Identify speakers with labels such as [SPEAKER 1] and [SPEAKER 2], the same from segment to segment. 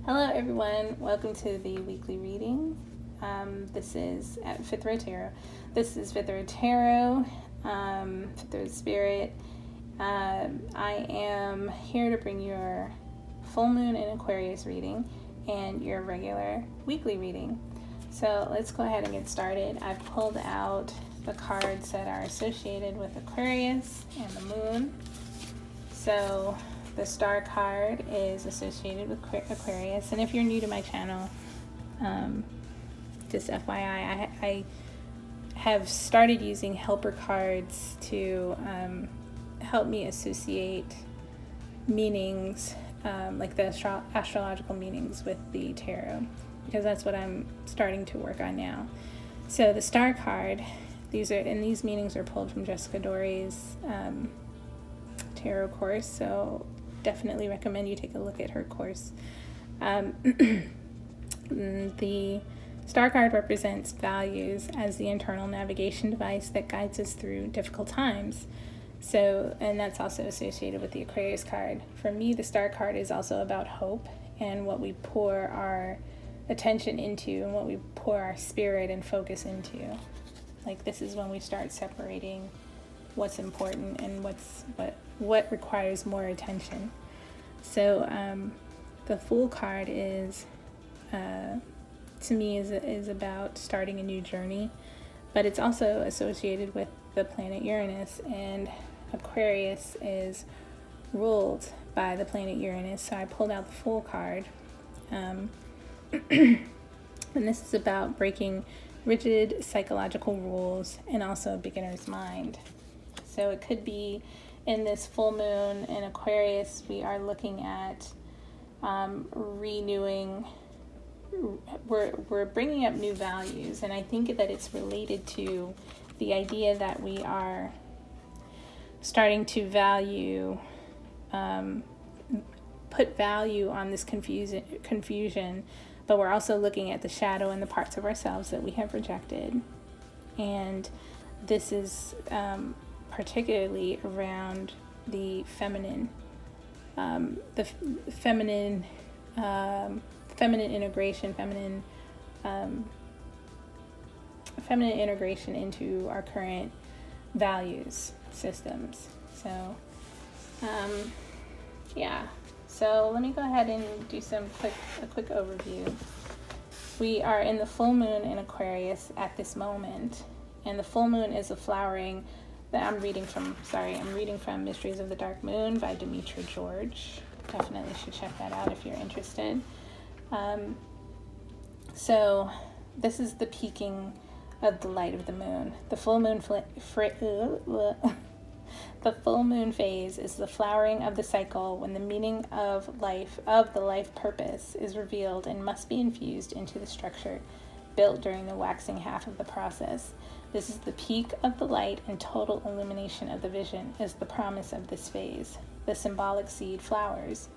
[SPEAKER 1] Hello everyone, welcome to the weekly reading. This is at Fifth Road Tarot. This is Fifth Road Tarot, Fifth Road Spirit. I am here to bring your full moon and Aquarius reading and your regular weekly reading. So let's go ahead and get started. I've pulled out the cards that are associated with Aquarius and the moon. So the star card is associated with Aquarius, and if you're new to my channel, just FYI, I have started using helper cards to help me associate meanings, like the astrological meanings with the tarot, because that's what I'm starting to work on now. So the star card, these meanings are pulled from Jessica Dory's tarot course, so definitely recommend you take a look at her course. The star card represents values as the internal navigation device that guides us through difficult times. So, and that's also associated with the Aquarius card. For me, the star card is also about hope and what we pour our attention into and what we pour our spirit and focus into. Like, this is when we start separating what's important and what requires more attention. So the Fool card is, to me, is about starting a new journey, but it's also associated with the planet Uranus, and Aquarius is ruled by the planet Uranus. So I pulled out the Fool card, and this is about breaking rigid psychological rules and also a beginner's mind. So it could be in this full moon in Aquarius, we are looking at renewing, we're bringing up new values, and I think that it's related to the idea that we are starting to value, put value on this confusion, but we're also looking at the shadow and the parts of ourselves that we have rejected. And this is particularly around the feminine, feminine integration, feminine integration into our current values systems. So, yeah. So let me go ahead and do a quick overview. We are in the full moon in Aquarius at this moment, and the full moon is a flowering that I'm reading from Mysteries of the Dark Moon by Demetra George. Definitely should check that out if you're interested. So this is the peaking of the light of the moon. The full moon the full moon phase is the flowering of the cycle, when the meaning of life, of the life purpose, is revealed and must be infused into the structure built during the waxing half of the process. This is the peak of the light, and total illumination of the vision is the promise of this phase. The symbolic seed flowers.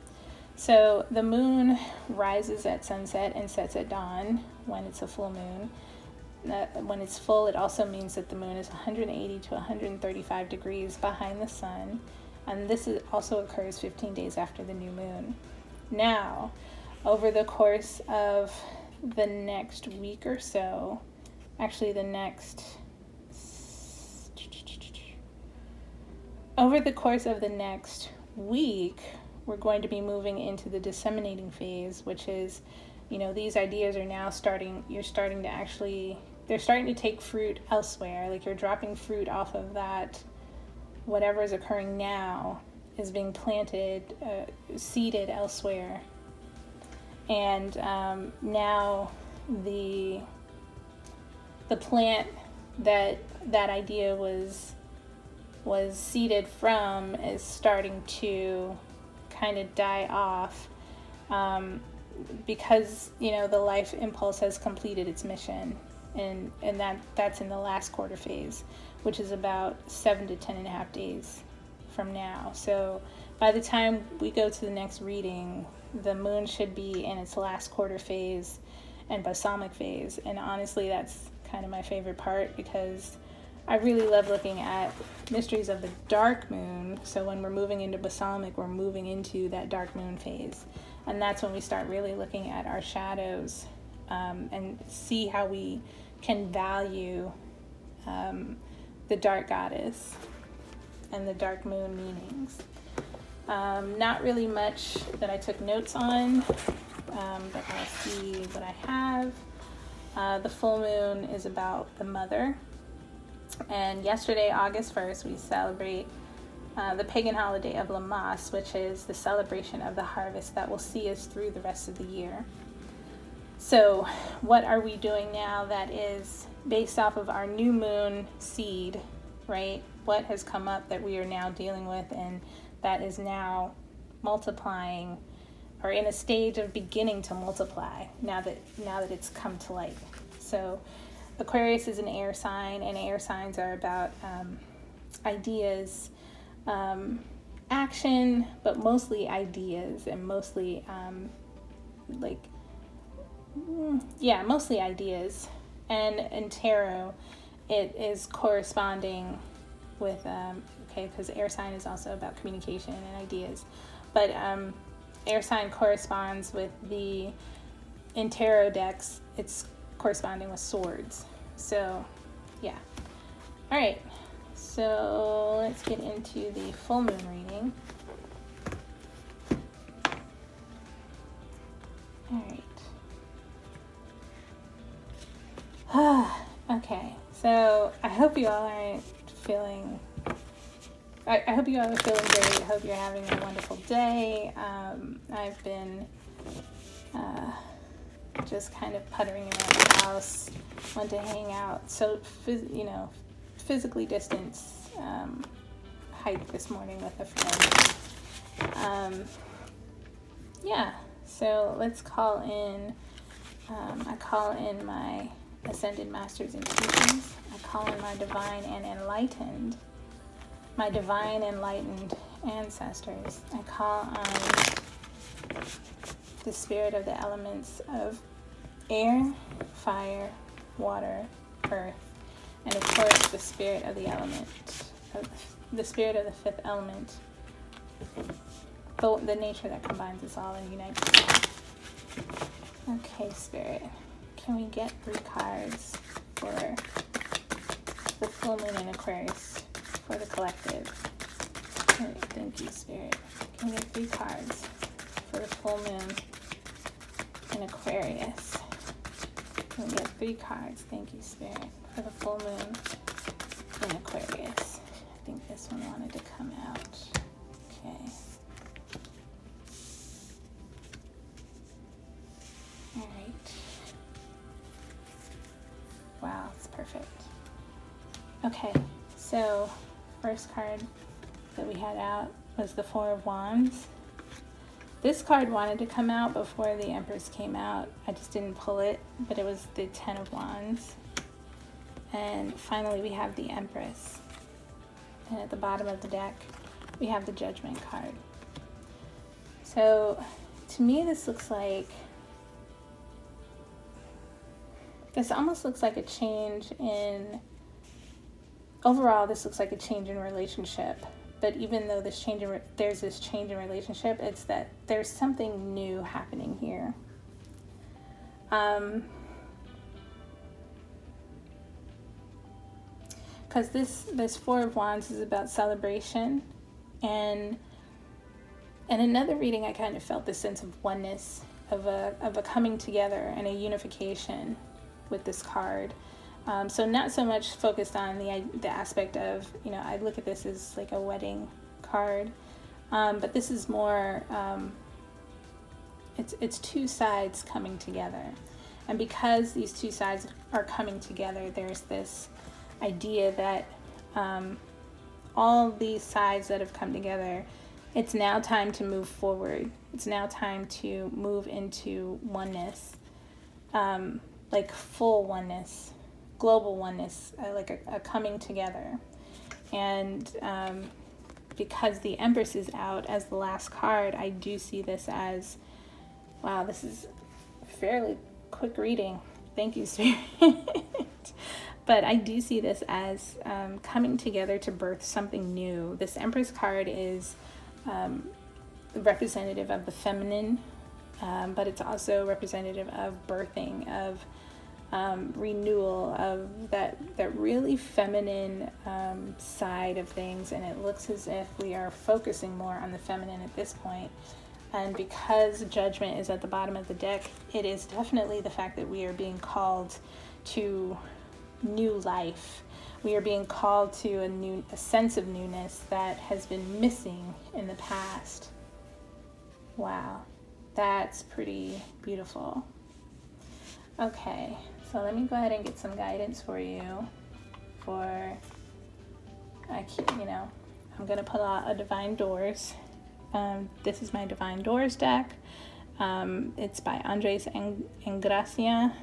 [SPEAKER 1] So the moon rises at sunset and sets at dawn when it's a full moon. When it's full, it also means that the moon is 180 to 135 degrees behind the sun, and this also occurs 15 days after the new moon. Now, over the course of the next week or so, over the course of the next week, we're going to be moving into the disseminating phase, which is, these ideas are now they're starting to take fruit elsewhere. Like, you're dropping fruit off of that. Whatever is occurring now is being planted, seeded elsewhere. And now the plant that idea was seeded from is starting to kind of die off, because the life impulse has completed its mission, and that's in the last quarter phase, which is about 7 to 10.5 days from now. So by the time we go to the next reading, the moon should be in its last quarter phase and balsamic phase, and honestly, that's kind of my favorite part, because I really love looking at Mysteries of the Dark Moon. So when we're moving into balsamic, we're moving into that dark moon phase. And that's when we start really looking at our shadows, and see how we can value the dark goddess and the dark moon meanings. Not really much that I took notes on, but I'll see what I have. The full moon is about the mother. And yesterday, August 1st, we celebrate the pagan holiday of Lammas, which is the celebration of the harvest that will see us through the rest of the year. So what are we doing now that is based off of our new moon seed, right? What has come up that we are now dealing with and that is now multiplying, or in a stage of beginning to multiply now that it's come to light. So Aquarius is an air sign, and air signs are about ideas, action, but mostly ideas, and mostly mostly ideas. And in tarot, it is corresponding with because air sign is also about communication and ideas, but air sign corresponds with in tarot decks, it's corresponding with swords. So yeah. All right, so let's get into the full moon reading. All right. Okay, so I hope you all aren't feeling I hope you all are feeling great. I hope you're having a wonderful day. I've been just kind of puttering around the house, went to hang out, so physically distance hike this morning with a friend. So let's call in, I call in my ascended masters and teachers. I call in my divine enlightened ancestors. I call on the spirit of the elements of air, fire, water, earth, and of course the spirit of the spirit of the fifth element, the nature that combines us all and unites us all. Okay, spirit, can we get 3 cards for the full moon in Aquarius for the collective? All right, thank you, spirit. Can we get 3 cards for the full moon in Aquarius? Can we get 3 cards? Thank you, spirit, for the full moon in Aquarius. I think this one wanted to come out. Okay. All right. Wow, it's perfect. Okay, so first card that we had out was the 4 of Wands. This card wanted to come out before the Empress came out. I just didn't pull it, but it was the 10 of Wands. And finally we have the Empress. And at the bottom of the deck, we have the Judgment card. So to me, this almost looks like a change in, overall, this looks like a change in relationship. But even though there's this change in relationship, it's that there's something new happening here. Because this 4 of Wands is about celebration, and in another reading, I kind of felt this sense of oneness, of a coming together and a unification with this card. So not so much focused on the aspect of, I look at this as like a wedding card, but this is more, it's 2 sides coming together. And because these 2 sides are coming together, there's this idea that all these sides that have come together, it's now time to move forward. It's now time to move into oneness, like full oneness, global oneness, like a coming together. And because the Empress is out as the last card, I do see this as, wow, this is a fairly quick reading. Thank you, Spirit. But I do see this as coming together to birth something new. This Empress card is representative of the feminine but it's also representative of birthing, of renewal, of that really feminine side of things. And it looks as if we are focusing more on the feminine at this point. And because Judgment is at the bottom of the deck, it is definitely the fact that we are being called to new life. We are being called to a sense of newness that has been missing in the past. Wow, that's pretty beautiful. Okay, so let me go ahead and get some guidance for you. I'm gonna pull out a Divine Doors. This is my Divine Doors deck. It's by Andres Engracia.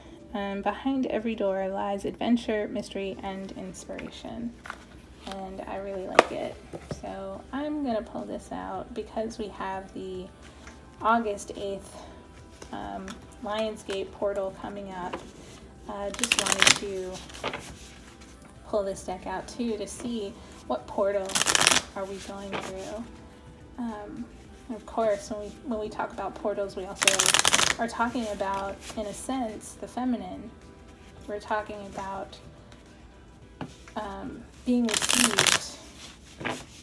[SPEAKER 1] Behind every door lies adventure, mystery, and inspiration. And I really like it. So I'm going to pull this out because we have the August 8th Lionsgate portal coming up. Just wanted to pull this deck out too to see what portal are we going through. Of course, when we talk about portals, we also are talking about, in a sense, the feminine. We're talking about being received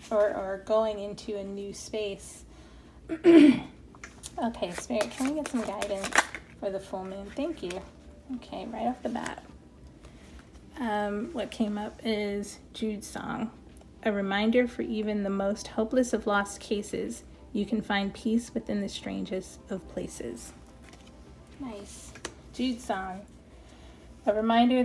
[SPEAKER 1] or going into a new space. Okay, Spirit, can we get some guidance for the full moon? Thank you. Okay, right off the bat. What came up is Jude's song. A reminder for even the most hopeless of lost cases, you can find peace within the strangest of places. Nice. Jude's song. A reminder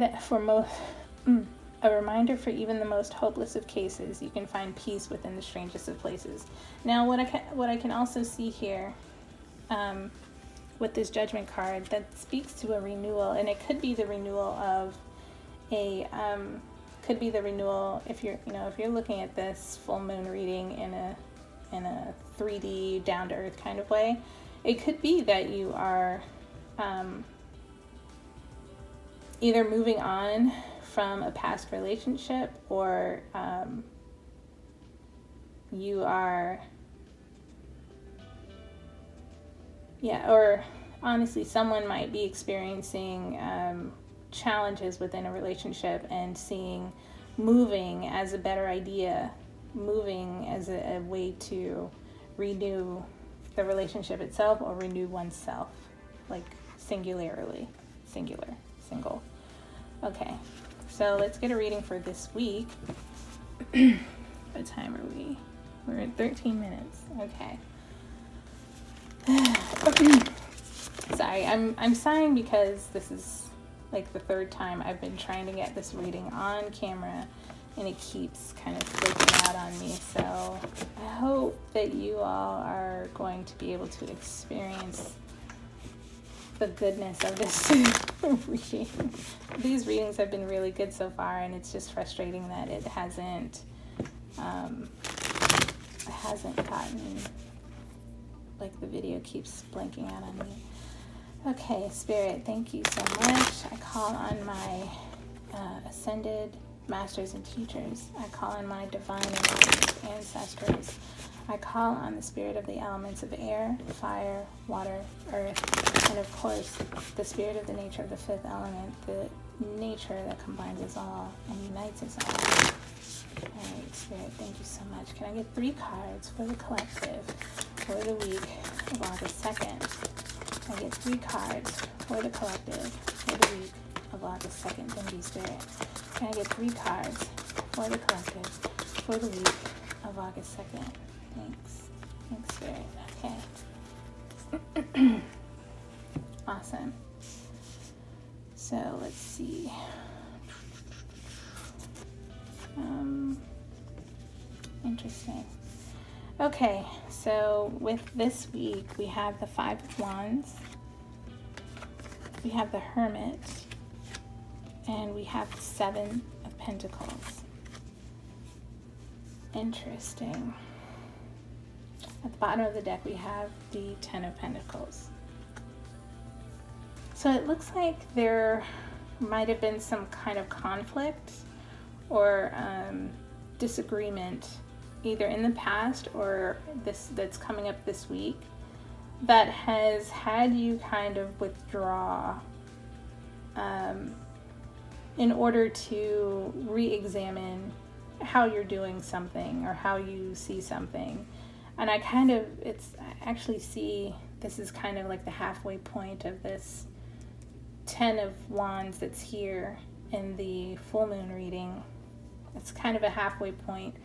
[SPEAKER 1] for even the most hopeless of cases, you can find peace within the strangest of places. Now, what I can also see here, with this Judgment card, that speaks to a renewal, and it could be the renewal of if you're looking at this full moon reading in a 3D down to earth kind of way. It could be that you are either moving on from a past relationship, or you are or honestly, someone might be experiencing challenges within a relationship and seeing moving as a better idea, moving as a way to renew the relationship itself or renew oneself, like single. Okay, so let's get a reading for this week. What time are we? We're at 13 minutes. Okay. Sorry, I'm sighing because this is like the third time I've been trying to get this reading on camera, and it keeps kind of flipping out on me. So I hope that you all are going to be able to experience the goodness of this reading. These readings have been really good so far, and it's just frustrating that it hasn't gotten, like, the video keeps blanking out on me. Okay, Spirit, thank you so much. I call on my ascended masters and teachers. I call on my divine and ancestors. I call on the spirit of the elements of air, fire, water, earth, and of course, the spirit of the nature of the fifth element, the nature that combines us all and unites us all. All right, Spirit, thank you so much. Can I get 3 cards for the collective for the week of August 2nd? I get 3 cards for the collective for the week of August 2nd. Thank you, Spirit. Can I get 3 cards for the collective for the week of August 2nd? Thanks. Thanks, Spirit. Okay. Awesome. So let's see. Interesting. Okay, so with this week, we have the 5 of Wands, we have the Hermit, and we have the 7 of Pentacles. Interesting. At the bottom of the deck, we have the 10 of Pentacles. So it looks like there might have been some kind of conflict or disagreement, either in the past or that's coming up this week, that has had you kind of withdraw in order to re-examine how you're doing something or how you see something. And I actually see this is kind of like the halfway point of this 10 of Wands that's here in the full moon reading. It's kind of a halfway point.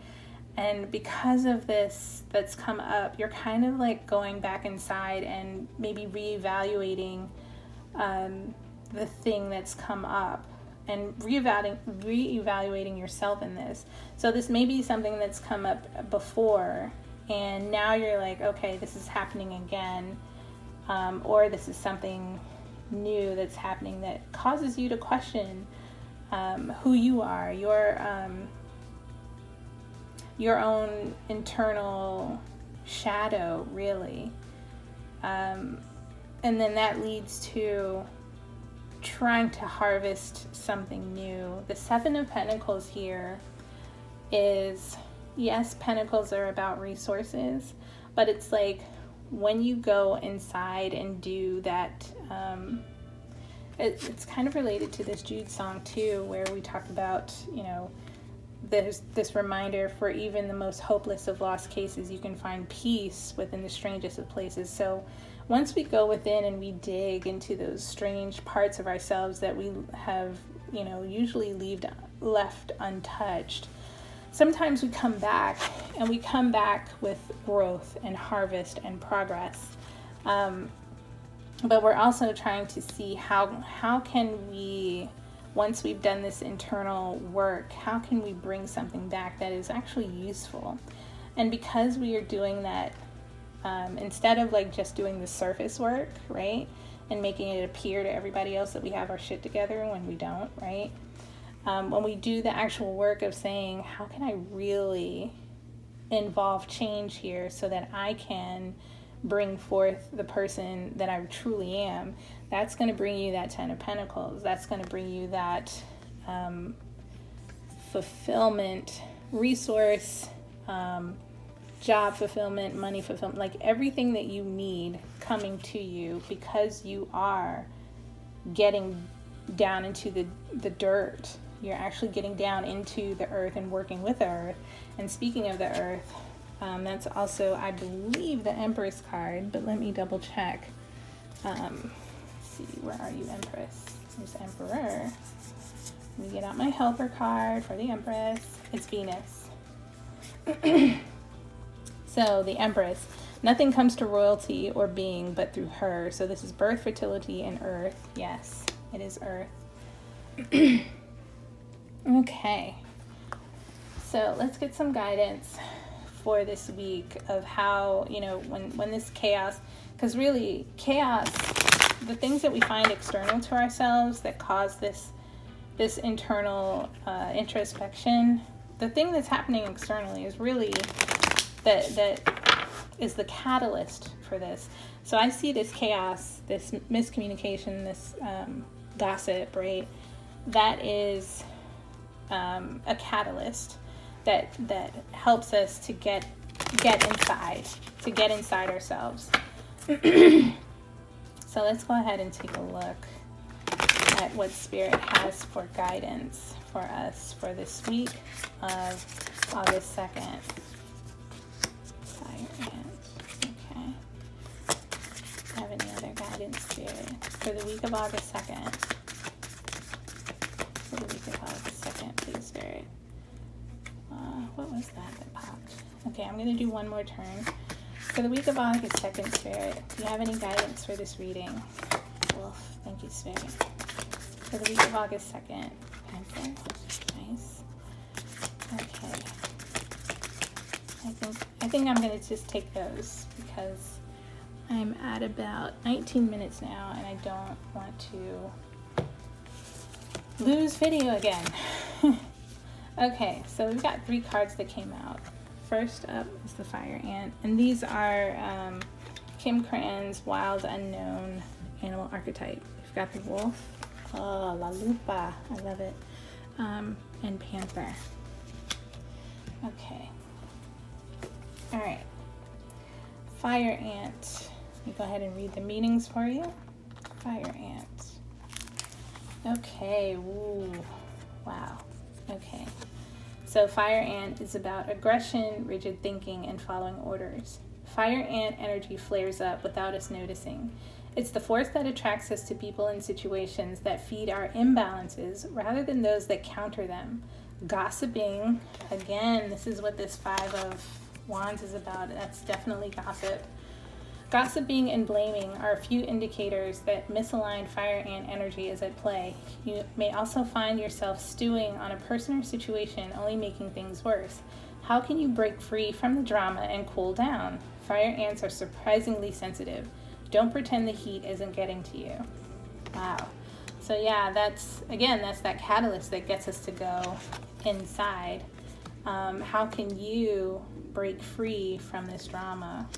[SPEAKER 1] And because of this that's come up, you're kind of like going back inside and maybe reevaluating the thing that's come up and reevaluating yourself in this. So this may be something that's come up before, and now you're like, okay, this is happening again, or this is something new that's happening that causes you to question who you are, your own internal shadow, really. And then that leads to trying to harvest something new. The Seven of Pentacles here is, yes, Pentacles are about resources, but it's like when you go inside and do that, it's kind of related to this Jude song too, where we talk about, there's this reminder for even the most hopeless of lost cases, you can find peace within the strangest of places. So once we go within and we dig into those strange parts of ourselves that we have, usually left untouched, sometimes we come back, and we come back with growth and harvest and progress. But we're also trying to see how can we, once we've done this internal work, how can we bring something back that is actually useful? And because we are doing that, instead of like just doing the surface work, right, and making it appear to everybody else that we have our shit together when we don't, right? When we do the actual work of saying, how can I really involve change here so that I can bring forth the person that I truly am, that's going to bring you that 10 of Pentacles. That's going to bring you that fulfillment, resource, job fulfillment, money fulfillment, like everything that you need coming to you, because you are getting down into the dirt. You're actually getting down into the earth and working with the earth. And speaking of the earth, that's also, I believe, the Empress card, but let me double check. Let's see, where are you, Empress? There's Emperor. Let me get out my helper card for the Empress. It's Venus. So the Empress, nothing comes to royalty or being but through her. So this is birth, fertility, and earth. Yes, it is earth. Okay, so let's get some guidance for this week of how, when this chaos, because really chaos, the things that we find external to ourselves that cause this internal introspection, the thing that's happening externally is really that is the catalyst for this. So I see this chaos, this miscommunication, this gossip, right? That is a catalyst that helps us to get inside ourselves. So let's go ahead and take a look at what Spirit has for guidance for us for this week of August 2nd. Fire ants. Okay. Have any other guidance, Spirit, for the week of August 2nd? For the week of August 2nd, please, Spirit. What was that popped? Okay, I'm going to do one more turn. For the week of August 2nd, Spirit, do you have any guidance for this reading? Wolf, thank you, Spirit. For the week of August 2nd, Panther, nice. Okay. I think I'm going to just take those because I'm at about 19 minutes now and I don't want to lose video again. Okay, so we've got 3 cards that came out. First up is the Fire Ant, and these are Kim Krans' Wild Unknown Animal Archetype. We've got the Wolf, oh, La Lupa, I love it, and Panther. Okay, all right, Fire Ant. me go ahead and read the meanings for you. Fire ant. Okay, ooh, wow, okay. So fire ant is about aggression, rigid thinking, and following orders. Fire ant energy flares up without us noticing. It's the force that attracts us to people and situations that feed our imbalances rather than those that counter them. Gossiping, again, this is what this Five of Wands is about. That's definitely gossip. Gossiping and blaming are a few indicators that misaligned fire ant energy is at play. You may also find yourself stewing on a person or situation, only making things worse. How can you break free from the drama and cool down? Fire ants are surprisingly sensitive. Don't pretend the heat isn't getting to you. Wow. So yeah, that's that catalyst that gets us to go inside. How can you break free from this drama?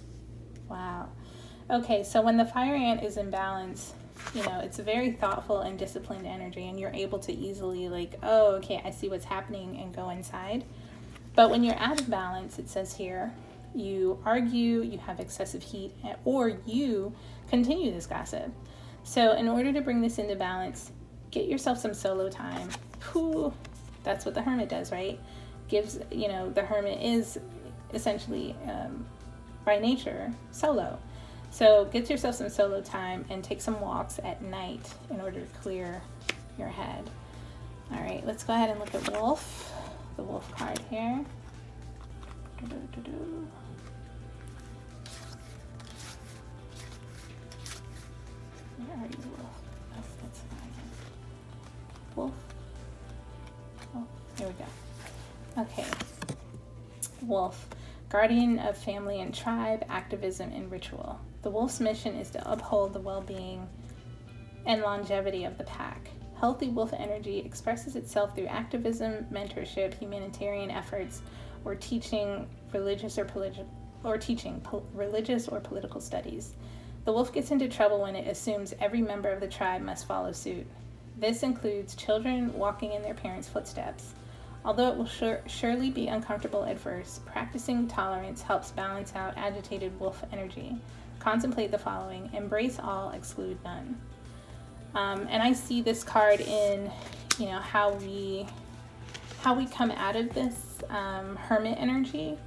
[SPEAKER 1] Wow. Okay, so when the fire ant is in balance, it's a very thoughtful and disciplined energy, and you're able to easily oh, okay, I see what's happening, and go inside. But when you're out of balance, it says here, you argue, you have excessive heat, or you continue this gossip. So in order to bring this into balance, get yourself some solo time. Whew, that's what the hermit does, right? The hermit is essentially, by nature, solo. So get yourself some solo time and take some walks at night in order to clear your head. All right, let's go ahead and look at Wolf, the Wolf card here. Where are you, Wolf? Oh, that's not again. Wolf. Oh, here we go. Okay. Wolf, guardian of family and tribe, activism and ritual. The wolf's mission is to uphold the well-being and longevity of the pack. Healthy wolf energy expresses itself through activism, mentorship, humanitarian efforts, or teaching religious or political studies. The wolf gets into trouble when it assumes every member of the tribe must follow suit. This includes children walking in their parents' footsteps. Although it will surely be uncomfortable at first, practicing tolerance helps balance out agitated wolf energy. Contemplate the following: embrace all, exclude none. And I see this card in, how we come out of this hermit energy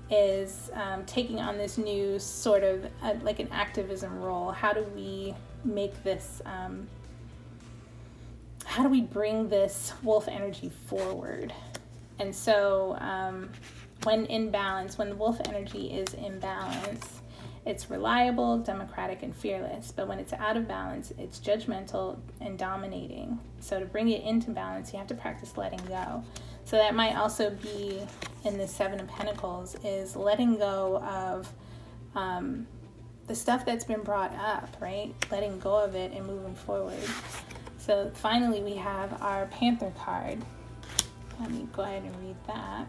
[SPEAKER 1] is taking on this new sort of like an activism role. How do we make this, how do we bring this wolf energy forward? And so when in balance, when the wolf energy is in balance, it's reliable, democratic, and fearless. But when it's out of balance, it's judgmental and dominating. So to bring it into balance, you have to practice letting go. So that might also be in the Seven of Pentacles, is letting go of the stuff that's been brought up, right? Letting go of it and moving forward. So finally, we have our Panther card. Let me go ahead and read that.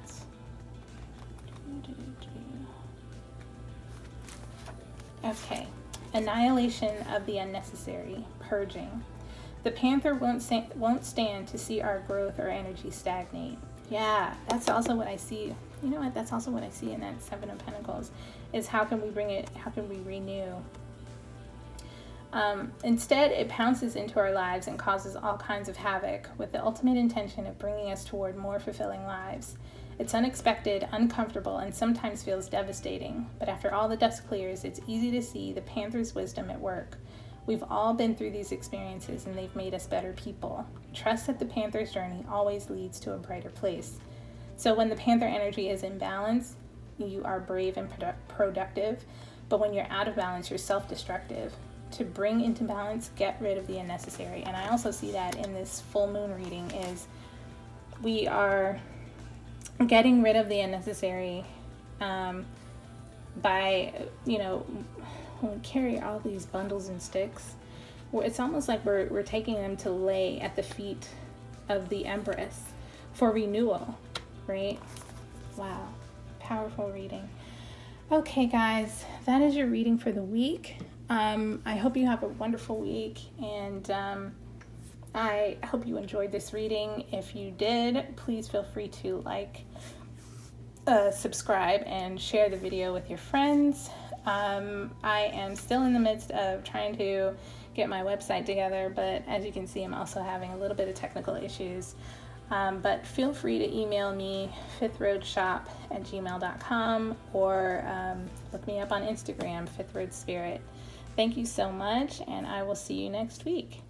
[SPEAKER 1] Okay, annihilation of the unnecessary, purging. The Panther won't stand to see our growth or energy stagnate. Yeah, that's also what I see. You know what? That's also what I see in that Seven of Pentacles, is how can we bring it, how can we renew? Instead, it pounces into our lives and causes all kinds of havoc with the ultimate intention of bringing us toward more fulfilling lives. It's unexpected, uncomfortable, and sometimes feels devastating, but after all the dust clears, it's easy to see the Panther's wisdom at work. We've all been through these experiences, and they've made us better people. Trust that the Panther's journey always leads to a brighter place. So when the Panther energy is in balance, you are brave and productive, but when you're out of balance, you're self-destructive. To bring into balance, get rid of the unnecessary. And I also see that in this full moon reading, is we are getting rid of the unnecessary by, when we carry all these bundles and sticks, it's almost like we're taking them to lay at the feet of the Empress for renewal, right? Wow, powerful reading. Okay, guys, that is your reading for the week. I hope you have a wonderful week, and I hope you enjoyed this reading. If you did, please feel free to subscribe and share the video with your friends. I am still in the midst of trying to get my website together, but as you can see, I'm also having a little bit of technical issues. But feel free to email me, FifthRoadShop@gmail.com, or look me up on Instagram, FifthRoadSpirit. Thank you so much, and I will see you next week.